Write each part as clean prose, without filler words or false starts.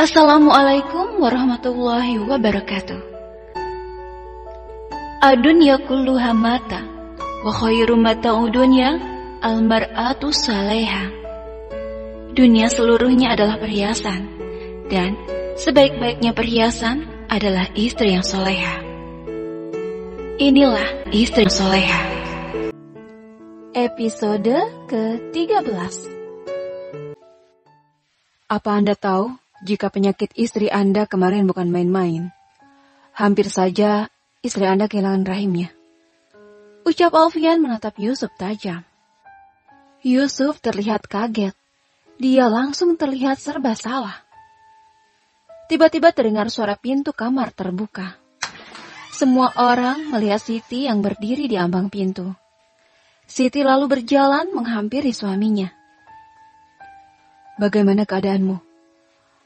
Assalamualaikum warahmatullahi wabarakatuh. Adunya kulluha mata, wa khairu mata'u dunya al-mar'atu saleha. Dunia seluruhnya adalah perhiasan, dan sebaik-baiknya perhiasan adalah istri yang soleha. Inilah istri yang soleha. Episode ke-13. Apa Anda tahu jika penyakit istri Anda kemarin bukan main-main? Hampir saja istri Anda kehilangan rahimnya. Ucap Alfian menatap Yusuf tajam. Yusuf terlihat kaget. Dia langsung terlihat serba salah. Tiba-tiba terdengar suara pintu kamar terbuka. Semua orang melihat Siti yang berdiri di ambang pintu. Siti lalu berjalan menghampiri suaminya. Bagaimana keadaanmu?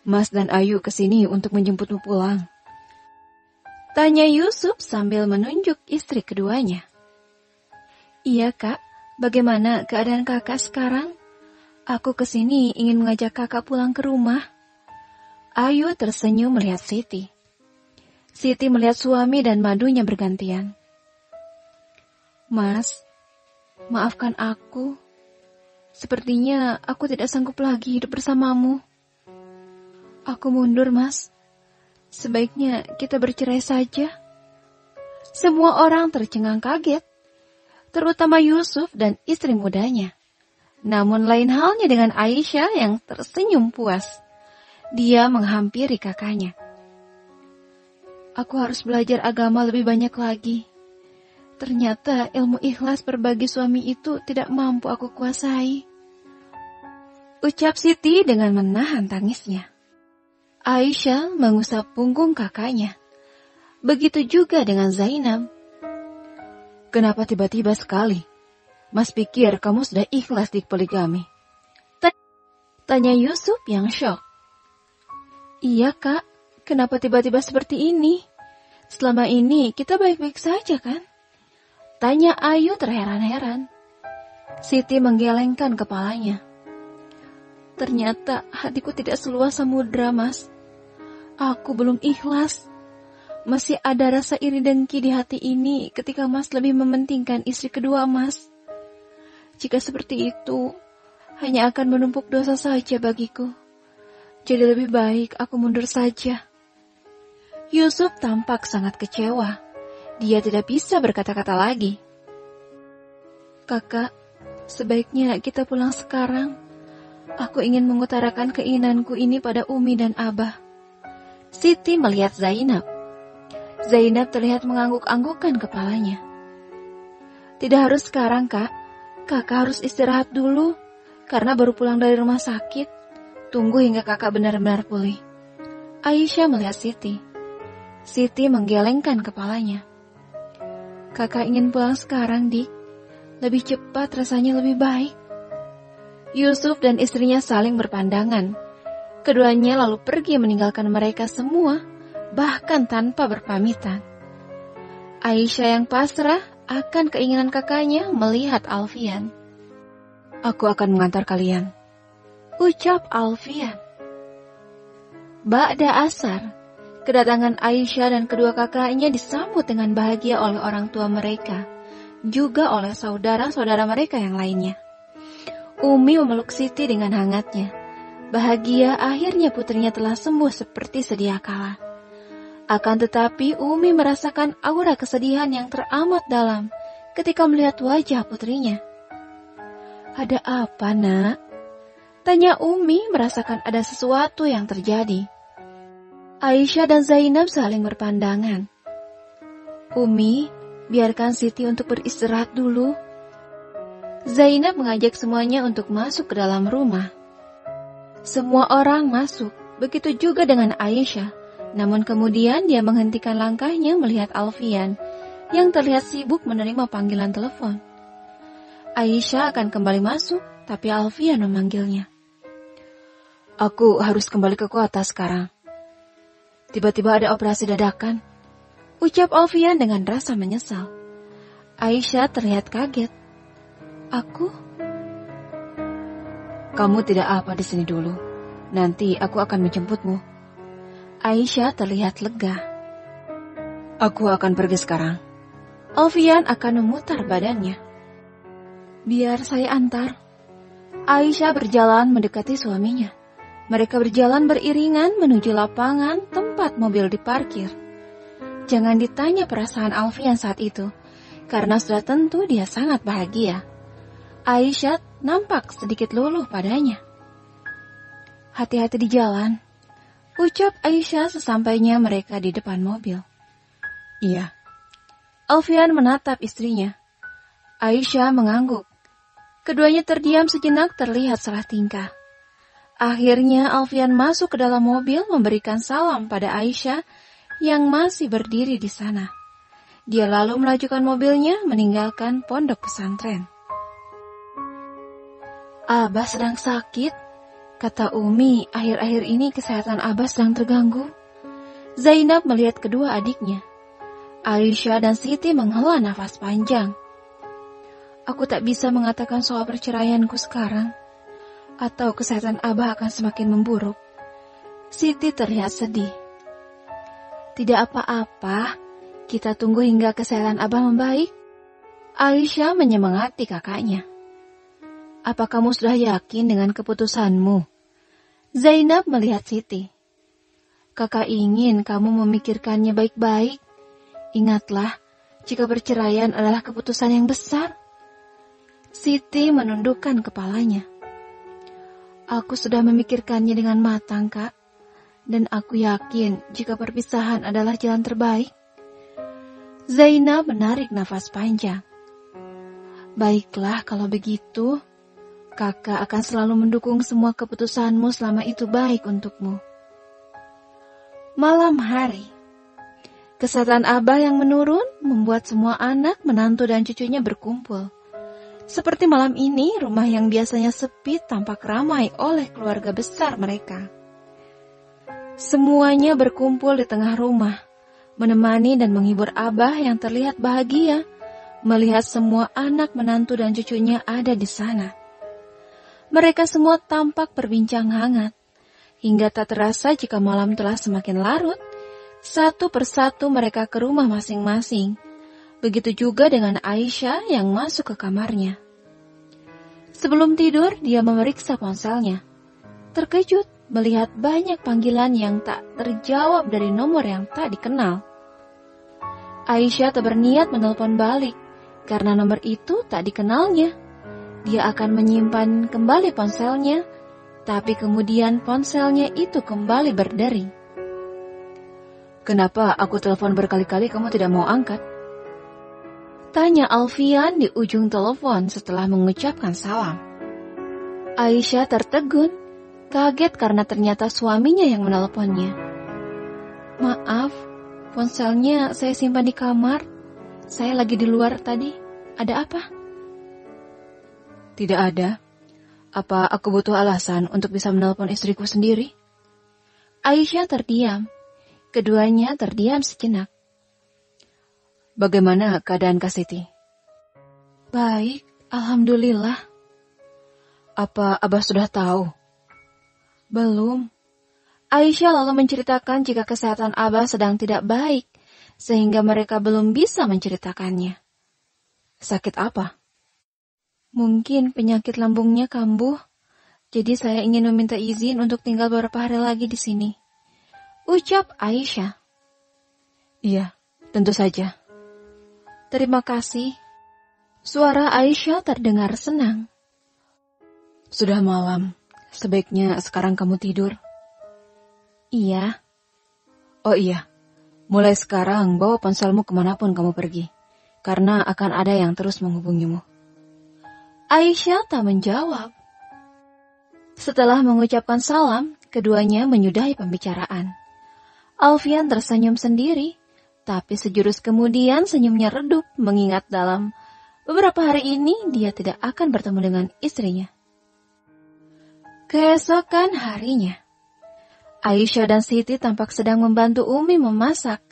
Mas dan Ayu kesini untuk menjemputmu pulang. Tanya Yusuf sambil menunjuk istri keduanya. Iya kak, bagaimana keadaan kakak sekarang? Aku kesini ingin mengajak kakak pulang ke rumah. Ayu tersenyum melihat Siti. Siti melihat suami dan madunya bergantian. Mas, maafkan aku. Sepertinya aku tidak sanggup lagi hidup bersamamu. Aku mundur, Mas. Sebaiknya kita bercerai saja. Semua orang tercengang kaget, terutama Yusuf dan istri mudanya. Namun lain halnya dengan Aisyah yang tersenyum puas. Dia menghampiri kakaknya. Aku harus belajar agama lebih banyak lagi. Ternyata ilmu ikhlas berbagi suami itu tidak mampu aku kuasai. Ucap Siti dengan menahan tangisnya. Aisyah mengusap punggung kakaknya. Begitu juga dengan Zainab. Kenapa tiba-tiba sekali? Mas pikir kamu sudah ikhlas di poligami. Tanya Yusuf yang syok. Iya kak, kenapa tiba-tiba seperti ini? Selama ini kita baik-baik saja kan? Tanya Ayu terheran-heran. Siti menggelengkan kepalanya. Ternyata hatiku tidak seluas samudra, Mas. Aku belum ikhlas. Masih ada rasa iri dengki di hati ini ketika Mas lebih mementingkan istri kedua Mas. Jika seperti itu, hanya akan menumpuk dosa saja bagiku. Jadi lebih baik aku mundur saja. Yusuf tampak sangat kecewa. Dia tidak bisa berkata-kata lagi. Kakak, sebaiknya kita pulang sekarang. Aku ingin mengutarakan keinginanku ini pada Umi dan Abah. Siti melihat Zainab. Zainab terlihat mengangguk-anggukkan kepalanya. Tidak harus sekarang, Kak. Kakak harus istirahat dulu, karena baru pulang dari rumah sakit. Tunggu hingga kakak benar-benar pulih. Aisyah melihat Siti. Siti menggelengkan kepalanya. Kakak ingin pulang sekarang, Dik. Lebih cepat rasanya lebih baik. Yusuf dan istrinya saling berpandangan. Keduanya lalu pergi meninggalkan mereka semua, bahkan tanpa berpamitan. Aisyah yang pasrah akan keinginan kakaknya melihat Alfian. Aku akan mengantar kalian, ucap Alfian. Ba'da asar, kedatangan Aisyah dan kedua kakaknya disambut dengan bahagia oleh orang tua mereka, juga oleh saudara-saudara mereka yang lainnya. Umi memeluk Siti dengan hangatnya. Bahagia akhirnya putrinya telah sembuh seperti sedia kala. Akan tetapi Umi merasakan aura kesedihan yang teramat dalam ketika melihat wajah putrinya. Ada apa, nak? Tanya Umi merasakan ada sesuatu yang terjadi. Aisyah dan Zainab saling berpandangan. Umi, biarkan Siti untuk beristirahat dulu. Zainab mengajak semuanya untuk masuk ke dalam rumah. Semua orang masuk, begitu juga dengan Aisyah. Namun kemudian dia menghentikan langkahnya melihat Alfian, yang terlihat sibuk menerima panggilan telepon. Aisyah akan kembali masuk, tapi Alfian memanggilnya. Aku harus kembali ke kota sekarang. Tiba-tiba ada operasi dadakan, ucap Alfian dengan rasa menyesal. Aisyah terlihat kaget. Aku? Kamu tidak apa di sini dulu. Nanti aku akan menjemputmu. Aisyah terlihat lega. Aku akan pergi sekarang. Alfian akan memutar badannya. Biar saya antar. Aisyah berjalan mendekati suaminya. Mereka berjalan beriringan menuju lapangan tempat mobil diparkir. Jangan ditanya perasaan Alfian saat itu, karena sudah tentu dia sangat bahagia. Aisyah nampak sedikit luluh padanya. Hati-hati di jalan, ucap Aisyah sesampainya mereka di depan mobil. Iya. Alfian menatap istrinya. Aisyah mengangguk. Keduanya terdiam sejenak terlihat salah tingkah. Akhirnya Alfian masuk ke dalam mobil memberikan salam pada Aisyah yang masih berdiri di sana. Dia lalu melajukan mobilnya meninggalkan pondok pesantren. Abah sedang sakit, kata Umi. Akhir-akhir ini kesehatan Abah sedang terganggu. Zainab melihat kedua adiknya. Aisyah dan Siti menghela nafas panjang. Aku tak bisa mengatakan soal perceraianku sekarang, atau kesehatan Abah akan semakin memburuk. Siti terlihat sedih. Tidak apa-apa, kita tunggu hingga kesehatan Abah membaik. Aisyah menyemangati kakaknya. Apa kamu sudah yakin dengan keputusanmu? Zainab melihat Siti. Kakak ingin kamu memikirkannya baik-baik. Ingatlah, jika perceraian adalah keputusan yang besar. Siti menundukkan kepalanya. Aku sudah memikirkannya dengan matang, Kak. Dan aku yakin jika perpisahan adalah jalan terbaik. Zainab menarik nafas panjang. Baiklah kalau begitu. Kakak akan selalu mendukung semua keputusanmu selama itu baik untukmu. Malam hari. Kesehatan Abah yang menurun membuat semua anak, menantu dan cucunya berkumpul. Seperti malam ini, rumah yang biasanya sepi tampak ramai oleh keluarga besar mereka. Semuanya berkumpul di tengah rumah, menemani dan menghibur Abah yang terlihat bahagia melihat semua anak, menantu dan cucunya ada di sana. Mereka semua tampak berbincang hangat, hingga tak terasa jika malam telah semakin larut. Satu persatu mereka ke rumah masing-masing. Begitu juga dengan Aisyah yang masuk ke kamarnya. Sebelum tidur, dia memeriksa ponselnya. Terkejut melihat banyak panggilan yang tak terjawab dari nomor yang tak dikenal. Aisyah tak berniat menelpon balik, karena nomor itu tak dikenalnya. Dia akan menyimpan kembali ponselnya, tapi kemudian ponselnya itu kembali berdering. Kenapa aku telepon berkali-kali kamu tidak mau angkat? Tanya Alfian di ujung telepon setelah mengucapkan salam. Aisyah tertegun, kaget karena ternyata suaminya yang menelponnya. Maaf, ponselnya saya simpan di kamar. Saya lagi di luar tadi. Ada apa? Tidak ada. Apa aku butuh alasan untuk bisa menelpon istriku sendiri? Aisyah terdiam. Keduanya terdiam sejenak. Bagaimana keadaan Kak Siti? Baik, alhamdulillah. Apa Abah sudah tahu? Belum. Aisyah lalu menceritakan jika kesehatan Abah sedang tidak baik, sehingga mereka belum bisa menceritakannya. Sakit apa? Mungkin penyakit lambungnya kambuh, jadi saya ingin meminta izin untuk tinggal beberapa hari lagi di sini. Ucap Aisyah. Iya, tentu saja. Terima kasih. Suara Aisyah terdengar senang. Sudah malam, sebaiknya sekarang kamu tidur. Iya. Oh iya, mulai sekarang bawa ponselmu kemanapun kamu pergi, karena akan ada yang terus menghubungimu. Aisyah tak menjawab. Setelah mengucapkan salam, keduanya menyudahi pembicaraan. Alfian tersenyum sendiri, tapi sejurus kemudian senyumnya redup mengingat dalam beberapa hari ini dia tidak akan bertemu dengan istrinya. Keesokan harinya, Aisyah dan Siti tampak sedang membantu Umi memasak,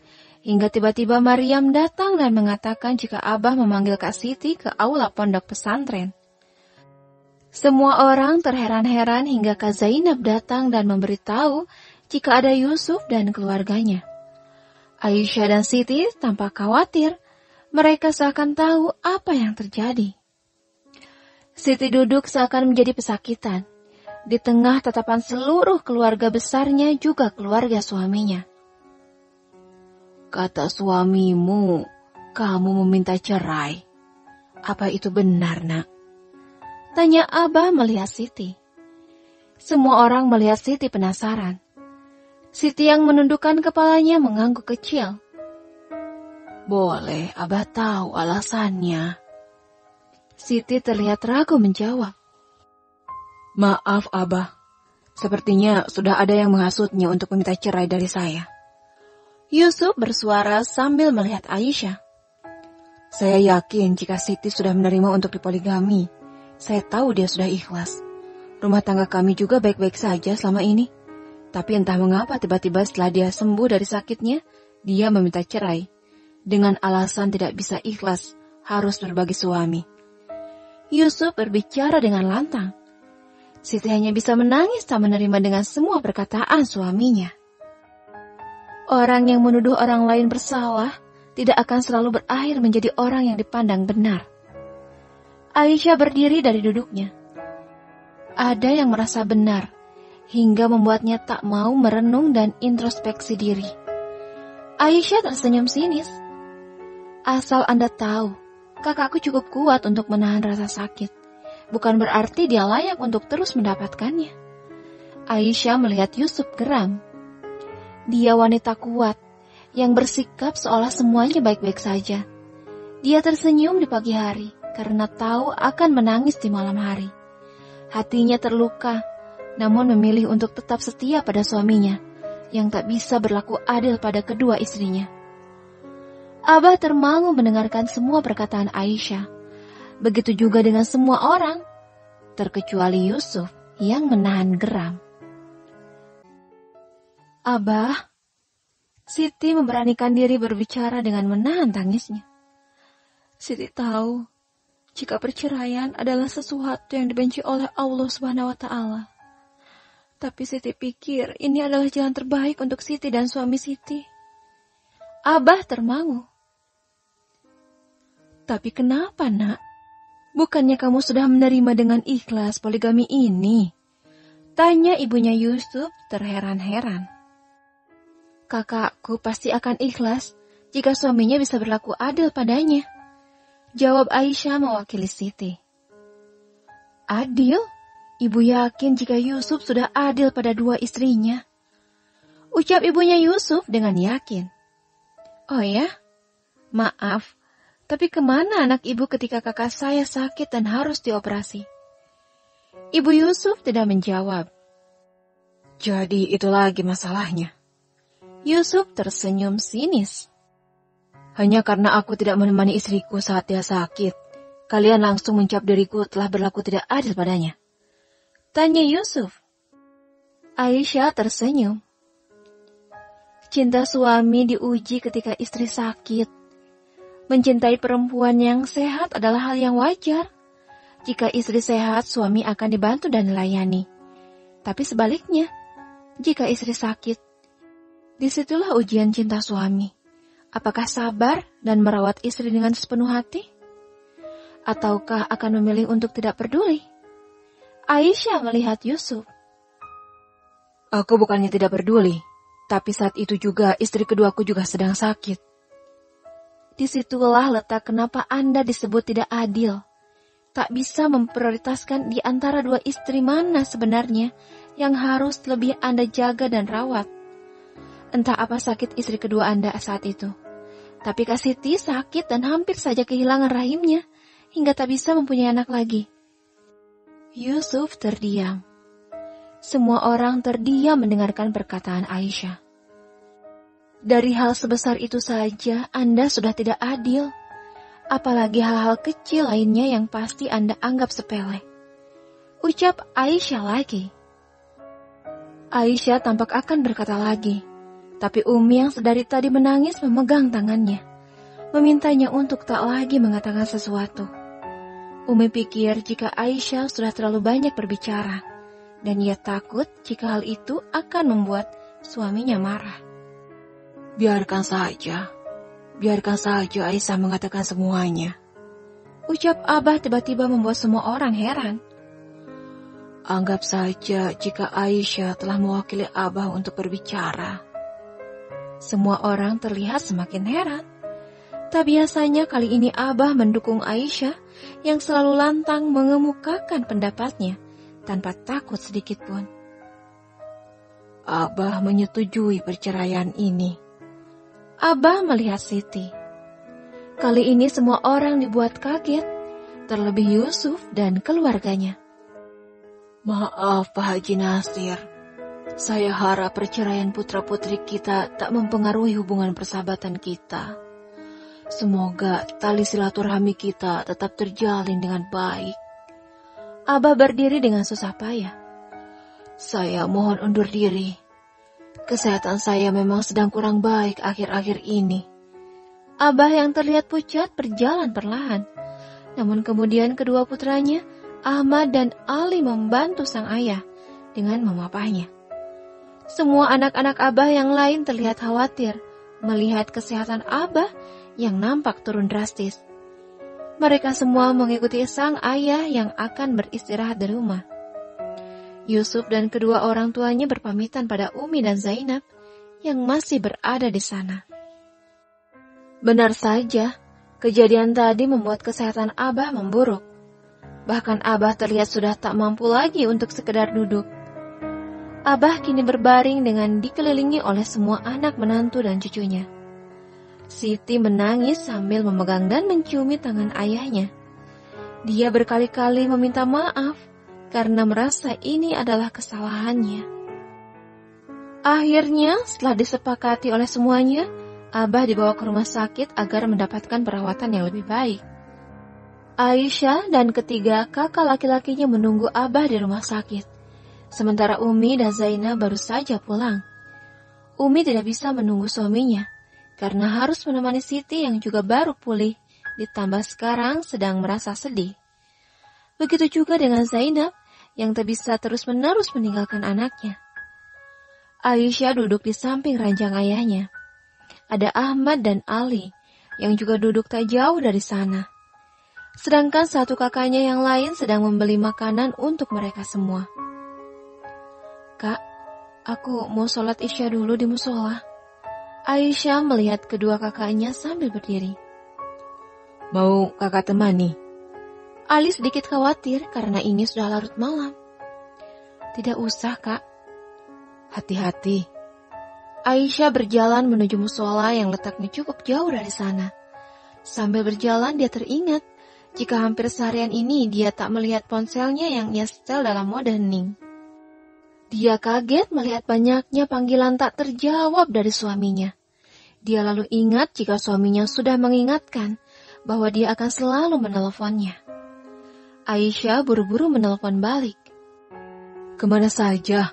hingga tiba-tiba Maryam datang dan mengatakan jika Abah memanggil Kak Siti ke aula pondok pesantren. Semua orang terheran-heran hingga Kak Zainab datang dan memberitahu jika ada Yusuf dan keluarganya. Aisyah dan Siti tampak khawatir. Mereka seakan tahu apa yang terjadi. Siti duduk seakan menjadi pesakitan. Di tengah tatapan seluruh keluarga besarnya juga keluarga suaminya. Kata suamimu, kamu meminta cerai. Apa itu benar, Nak? Tanya Abah melihat Siti. Semua orang melihat Siti penasaran. Siti yang menundukkan kepalanya mengangguk kecil. Boleh, Abah tahu alasannya. Siti terlihat ragu menjawab. Maaf, Abah. Sepertinya sudah ada yang menghasutnya untuk meminta cerai dari saya. Yusuf bersuara sambil melihat Aisyah. Saya yakin jika Siti sudah menerima untuk dipoligami. Saya tahu dia sudah ikhlas. Rumah tangga kami juga baik-baik saja selama ini. Tapi entah mengapa tiba-tiba setelah dia sembuh dari sakitnya, dia meminta cerai. Dengan alasan tidak bisa ikhlas, harus berbagi suami. Yusuf berbicara dengan lantang. Siti hanya bisa menangis tak menerima dengan semua perkataan suaminya. Orang yang menuduh orang lain bersalah tidak akan selalu berakhir menjadi orang yang dipandang benar. Aisyah berdiri dari duduknya. Ada yang merasa benar, hingga membuatnya tak mau merenung dan introspeksi diri. Aisyah tersenyum sinis. Asal Anda tahu, kakakku cukup kuat untuk menahan rasa sakit. Bukan berarti dia layak untuk terus mendapatkannya. Aisyah melihat Yusuf geram. Dia wanita kuat, yang bersikap seolah semuanya baik-baik saja. Dia tersenyum di pagi hari, karena tahu akan menangis di malam hari. Hatinya terluka, namun memilih untuk tetap setia pada suaminya, yang tak bisa berlaku adil pada kedua istrinya. Abah termangu mendengarkan semua perkataan Aisyah. Begitu juga dengan semua orang, terkecuali Yusuf yang menahan geram. Abah, Siti memberanikan diri berbicara dengan menahan tangisnya. Siti tahu, jika perceraian adalah sesuatu yang dibenci oleh Allah Subhanahu wa Ta'ala. Tapi Siti pikir ini adalah jalan terbaik untuk Siti dan suami Siti. Abah termangu. Tapi kenapa, Nak? Bukannya kamu sudah menerima dengan ikhlas poligami ini? Tanya ibunya Yusuf terheran-heran. Kakakku pasti akan ikhlas jika suaminya bisa berlaku adil padanya. Jawab Aisyah mewakili Siti. Adil? Ibu yakin jika Yusuf sudah adil pada dua istrinya. Ucap ibunya Yusuf dengan yakin. Oh ya? Maaf. Tapi kemana anak ibu ketika kakak saya sakit dan harus dioperasi? Ibu Yusuf tidak menjawab. Jadi itu lagi masalahnya. Yusuf tersenyum sinis. Hanya karena aku tidak menemani istriku saat dia sakit, kalian langsung mencap diriku telah berlaku tidak adil padanya. Tanya Yusuf. Aisyah tersenyum. Cinta suami diuji ketika istri sakit. Mencintai perempuan yang sehat adalah hal yang wajar. Jika istri sehat, suami akan dibantu dan dilayani. Tapi sebaliknya, jika istri sakit, disitulah ujian cinta suami. Apakah sabar dan merawat istri dengan sepenuh hati? Ataukah akan memilih untuk tidak peduli? Aisyah melihat Yusuf. Aku bukannya tidak peduli, tapi saat itu juga istri keduaku juga sedang sakit. Disitulah letak kenapa Anda disebut tidak adil. Tak bisa memprioritaskan di antara dua istri mana sebenarnya yang harus lebih Anda jaga dan rawat. Entah apa sakit istri kedua Anda saat itu. Tapi Kak Siti sakit dan hampir saja kehilangan rahimnya hingga tak bisa mempunyai anak lagi. Yusuf terdiam. Semua orang terdiam mendengarkan perkataan Aisyah. Dari hal sebesar itu saja Anda sudah tidak adil. Apalagi hal-hal kecil lainnya yang pasti Anda anggap sepele. Ucap Aisyah lagi. Aisyah tampak akan berkata lagi. Tapi Umi yang sedari tadi menangis memegang tangannya. Memintanya untuk tak lagi mengatakan sesuatu. Umi pikir jika Aisyah sudah terlalu banyak berbicara. Dan ia takut jika hal itu akan membuat suaminya marah. Biarkan saja Aisyah mengatakan semuanya. Ucap Abah tiba-tiba membuat semua orang heran. Anggap saja jika Aisyah telah mewakili Abah untuk berbicara. Semua orang terlihat semakin heran. Tak biasanya kali ini Abah mendukung Aisyah yang selalu lantang mengemukakan pendapatnya tanpa takut sedikit pun. Abah menyetujui perceraian ini. Abah melihat Siti. Kali ini semua orang dibuat kaget, terlebih Yusuf dan keluarganya. Maaf Pak Haji Nasir, saya harap perceraian putra-putri kita tak mempengaruhi hubungan persahabatan kita. Semoga tali silaturahmi kita tetap terjalin dengan baik. Abah berdiri dengan susah payah. Saya mohon undur diri. Kesehatan saya memang sedang kurang baik akhir-akhir ini. Abah yang terlihat pucat berjalan perlahan. Namun kemudian kedua putranya, Ahmad dan Ali, membantu sang ayah dengan memapahnya. Semua anak-anak Abah yang lain terlihat khawatir melihat kesehatan Abah yang nampak turun drastis. Mereka semua mengikuti sang ayah yang akan beristirahat di rumah. Yusuf dan kedua orang tuanya berpamitan pada Umi dan Zainab yang masih berada di sana. Benar saja, kejadian tadi membuat kesehatan Abah memburuk. Bahkan Abah terlihat sudah tak mampu lagi untuk sekedar duduk. Abah kini berbaring dengan dikelilingi oleh semua anak menantu dan cucunya. Siti menangis sambil memegang dan menciumi tangan ayahnya. Dia berkali-kali meminta maaf karena merasa ini adalah kesalahannya. Akhirnya, setelah disepakati oleh semuanya, Abah dibawa ke rumah sakit agar mendapatkan perawatan yang lebih baik. Aisyah dan ketiga kakak laki-lakinya menunggu Abah di rumah sakit. Sementara Umi dan Zainab baru saja pulang. Umi tidak bisa menunggu suaminya karena harus menemani Siti yang juga baru pulih, ditambah sekarang sedang merasa sedih. Begitu juga dengan Zainab yang tak bisa terus-menerus meninggalkan anaknya. Aisyah duduk di samping ranjang ayahnya. Ada Ahmad dan Ali yang juga duduk tak jauh dari sana. Sedangkan satu kakaknya yang lain sedang membeli makanan untuk mereka semua. Kak, aku mau sholat isya dulu di musola. Aisyah melihat kedua kakaknya sambil berdiri. Mau kakak temani? Ali sedikit khawatir karena ini sudah larut malam. Tidak usah, Kak. Hati-hati. Aisyah berjalan menuju musola yang letaknya cukup jauh dari sana. Sambil berjalan dia teringat jika hampir seharian ini dia tak melihat ponselnya yang ia setel dalam mode hening. Dia kaget melihat banyaknya panggilan tak terjawab dari suaminya. Dia lalu ingat jika suaminya sudah mengingatkan bahwa dia akan selalu meneleponnya. Aisyah buru-buru menelpon balik. Kemana saja?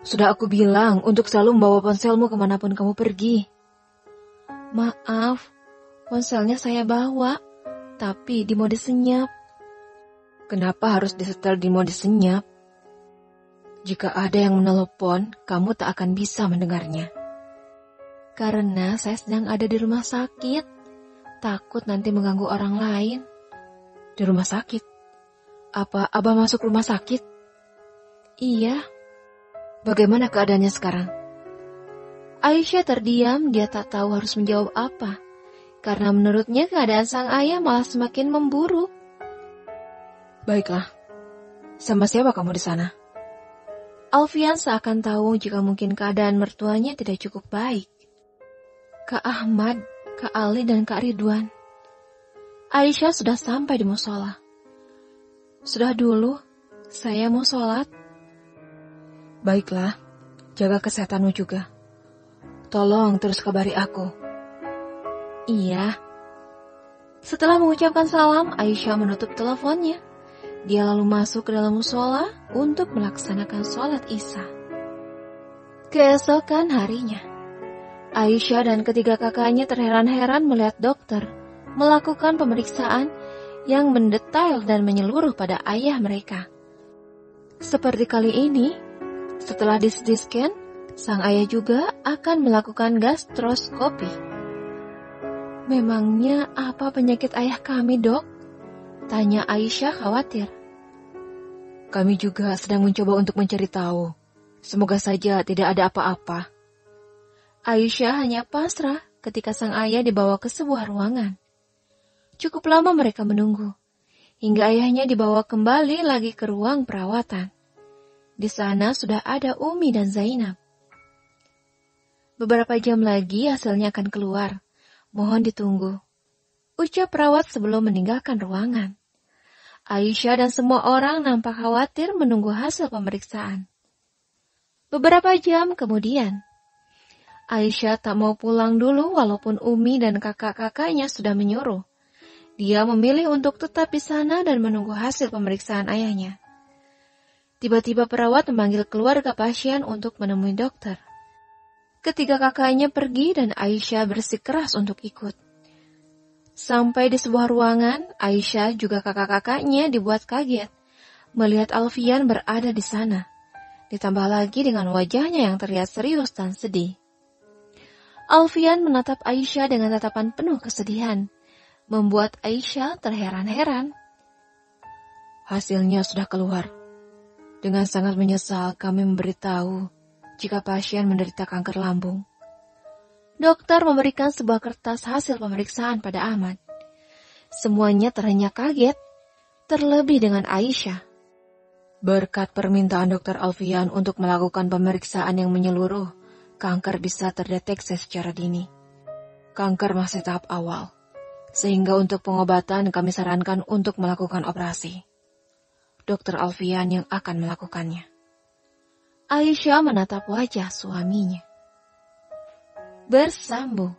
Sudah aku bilang untuk selalu membawa ponselmu kemanapun kamu pergi. Maaf, ponselnya saya bawa, tapi di mode senyap. Kenapa harus disetel di mode senyap? Jika ada yang menelepon, kamu tak akan bisa mendengarnya. Karena saya sedang ada di rumah sakit. Takut nanti mengganggu orang lain. Di rumah sakit? Apa Abah masuk rumah sakit? Iya. Bagaimana keadaannya sekarang? Aisyah terdiam, dia tak tahu harus menjawab apa. Karena menurutnya keadaan sang ayah malah semakin memburuk. Baiklah. Sama siapa kamu di sana? Alfian seakan tahu jika mungkin keadaan mertuanya tidak cukup baik. Kak Ahmad, Kak Ali, dan Kak Ridwan. Aisyah sudah sampai di musola. Sudah dulu, saya mau sholat. Baiklah, jaga kesehatanmu juga. Tolong terus kabari aku. Iya. Setelah mengucapkan salam, Aisyah menutup teleponnya. Dia lalu masuk ke dalam musola untuk melaksanakan sholat Isya. Keesokan harinya, Aisyah dan ketiga kakaknya terheran-heran melihat dokter melakukan pemeriksaan yang mendetail dan menyeluruh pada ayah mereka. Seperti kali ini, setelah di-scan, Sang ayah juga akan melakukan gastroskopi. "Memangnya apa penyakit ayah kami, Dok?" tanya Aisyah khawatir. Kami juga sedang mencoba untuk mencari tahu. Semoga saja tidak ada apa-apa. Aisyah hanya pasrah ketika sang ayah dibawa ke sebuah ruangan. Cukup lama mereka menunggu, hingga ayahnya dibawa kembali lagi ke ruang perawatan. Di sana sudah ada Umi dan Zainab. "Beberapa jam lagi hasilnya akan keluar. Mohon ditunggu," ucap perawat sebelum meninggalkan ruangan. Aisyah dan semua orang nampak khawatir menunggu hasil pemeriksaan. Beberapa jam kemudian, Aisyah tak mau pulang dulu walaupun Umi dan kakak-kakaknya sudah menyuruh. Dia memilih untuk tetap di sana dan menunggu hasil pemeriksaan ayahnya. Tiba-tiba perawat memanggil keluarga pasien untuk menemui dokter. Ketiga kakaknya pergi dan Aisyah bersikeras untuk ikut. Sampai di sebuah ruangan, Aisyah juga kakak-kakaknya dibuat kaget melihat Alfian berada di sana. Ditambah lagi dengan wajahnya yang terlihat serius dan sedih. Alfian menatap Aisyah dengan tatapan penuh kesedihan, membuat Aisyah terheran-heran. Hasilnya sudah keluar. Dengan sangat menyesal kami memberitahu jika pasien menderita kanker lambung. Dokter memberikan sebuah kertas hasil pemeriksaan pada Ahmad. Semuanya terhenyak kaget, terlebih dengan Aisyah. Berkat permintaan Dr. Alfian untuk melakukan pemeriksaan yang menyeluruh, kanker bisa terdeteksi secara dini. Kanker masih tahap awal, sehingga untuk pengobatan kami sarankan untuk melakukan operasi. Dr. Alfian yang akan melakukannya. Aisyah menatap wajah suaminya. Bersambung.